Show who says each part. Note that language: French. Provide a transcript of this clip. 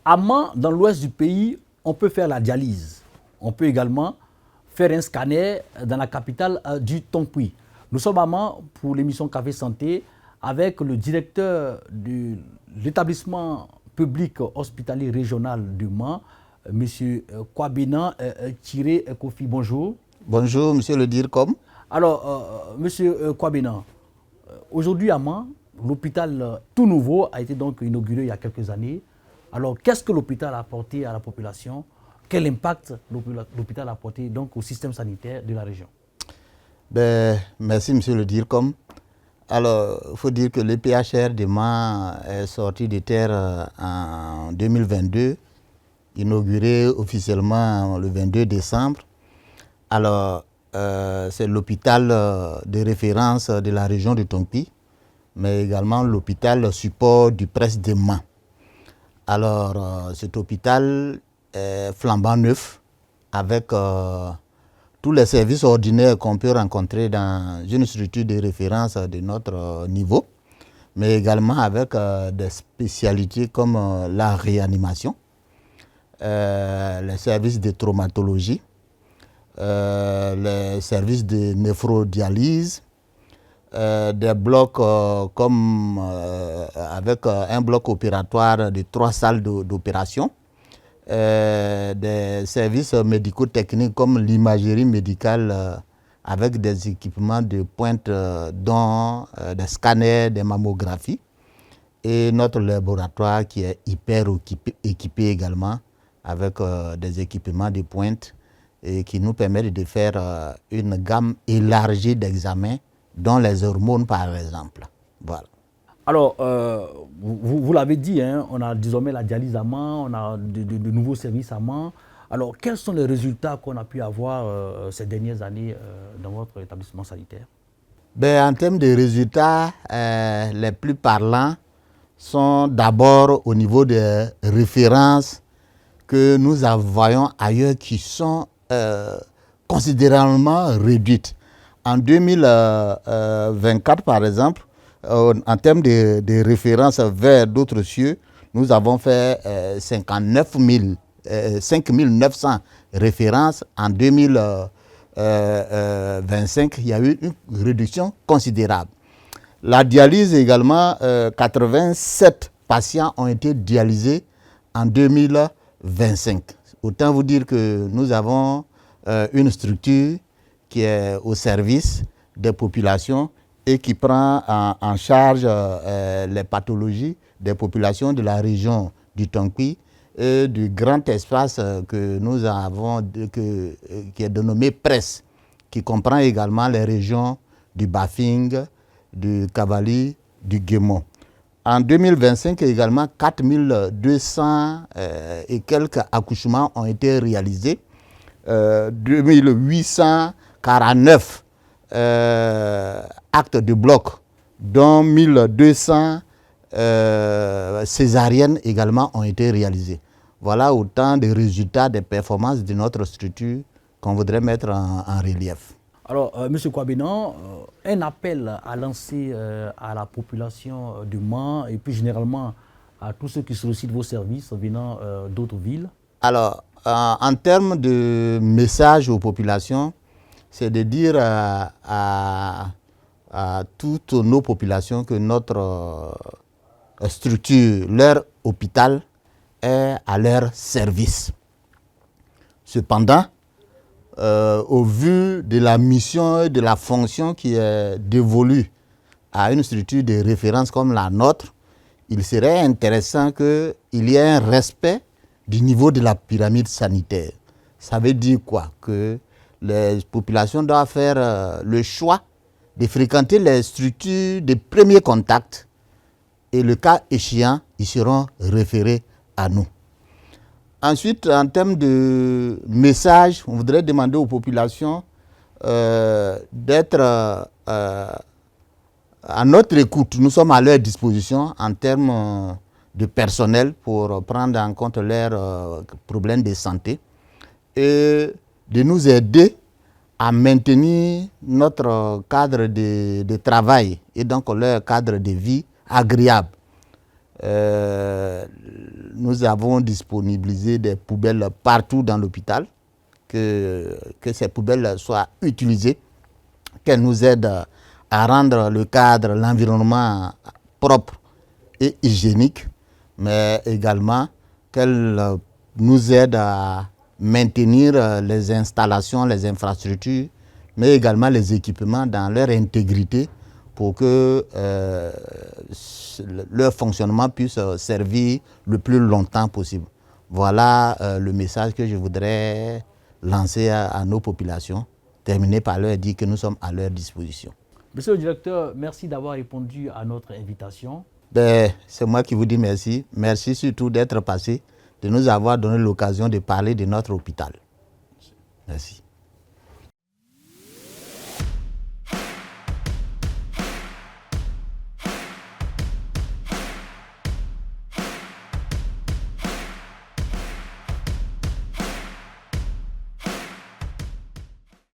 Speaker 1: À Mans, dans l'ouest du pays, on peut faire la dialyse. On peut également faire un scanner dans la capitale du Tonkui. Nous sommes à Mans pour l'émission Café Santé avec le directeur de l'établissement public hospitalier régional du Mans, M. Kwabena Tiré Kofi. Bonjour.
Speaker 2: Bonjour, monsieur le DIRCOM.
Speaker 1: Alors, M. Kwabena, aujourd'hui à Mans, l'hôpital tout nouveau a été donc inauguré il y a quelques années. Alors, qu'est-ce que l'hôpital a apporté à la population? Quel impact l'hôpital a apporté donc au système sanitaire de la région?
Speaker 2: Merci, monsieur le DIRCOM. Alors, il faut dire que le PHR de Mans est sorti de terre en 2022, inauguré officiellement le 22 décembre. Alors, c'est l'hôpital de référence de la région de Tonkpi, mais également l'hôpital support du presse de Mans. Alors, cet hôpital est flambant neuf, avec tous les services ordinaires qu'on peut rencontrer dans une structure de référence de notre niveau, mais également avec des spécialités comme la réanimation, les services de traumatologie, les services de néphrodialyse, des blocs comme avec un bloc opératoire de 3 salles d'opération, des services médico-techniques comme l'imagerie médicale avec des équipements de pointe dont des scanners, des mammographies, et notre laboratoire qui est hyper équipé également avec des équipements de pointe et qui nous permettent de faire une gamme élargie d'examens, dont les hormones par exemple. Voilà.
Speaker 1: Alors, vous l'avez dit, hein, on a désormais la dialyse à Mans, on a de nouveaux services à Mans. Alors, quels sont les résultats qu'on a pu avoir ces dernières années dans votre établissement sanitaire?
Speaker 2: En termes de résultats, les plus parlants sont d'abord au niveau des références que nous voyons ailleurs qui sont considérablement réduites. En 2024, par exemple, en termes de référence vers d'autres cieux, nous avons fait 59 900 références. En 2025, il y a eu une réduction considérable. La dialyse également, 87 patients ont été dialysés en 2025. Autant vous dire que nous avons une structure qui est au service des populations et qui prend en charge les pathologies des populations de la région du Tonkpi et du grand espace que nous avons, qui est dénommé Presse, qui comprend également les régions du Bafing, du Kavali, du Guémon. En 2025 également, 4200 et quelques accouchements ont été réalisés. 2849 actes de bloc, dont 1200 césariennes également ont été réalisées. Voilà autant de résultats, des performances de notre structure qu'on voudrait mettre en relief.
Speaker 1: Alors, M. Kwabena, un appel à lancer à la population du Mans et plus généralement à tous ceux qui sollicitent vos services venant d'autres villes?
Speaker 2: Alors, en termes de message aux populations, c'est de dire à toutes nos populations que notre structure, leur hôpital, est à leur service. Cependant, au vu de la mission et de la fonction qui est dévolue à une structure de référence comme la nôtre, il serait intéressant qu'il y ait un respect du niveau de la pyramide sanitaire. Ça veut dire quoi? Que les populations doivent faire le choix de fréquenter les structures de premier contact et le cas échéant, ils seront référés à nous. Ensuite, en termes de message, on voudrait demander aux populations d'être à notre écoute. Nous sommes à leur disposition en termes de personnel pour prendre en compte leurs problèmes de santé et de nous aider à maintenir notre cadre de travail et donc leur cadre de vie agréable. nous avons disponibilisé des poubelles partout dans l'hôpital, que ces poubelles soient utilisées, qu'elles nous aident à rendre le cadre, l'environnement propre et hygiénique, mais également qu'elles nous aident à maintenir les installations, les infrastructures, mais également les équipements dans leur intégrité pour que leur fonctionnement puisse servir le plus longtemps possible. Voilà le message que je voudrais lancer à nos populations, terminer par leur dire que nous sommes à leur disposition.
Speaker 1: Monsieur le directeur, merci d'avoir répondu à notre invitation.
Speaker 2: C'est moi qui vous dis merci. Merci surtout d'être passé, de nous avoir donné l'occasion de parler de notre hôpital. Merci.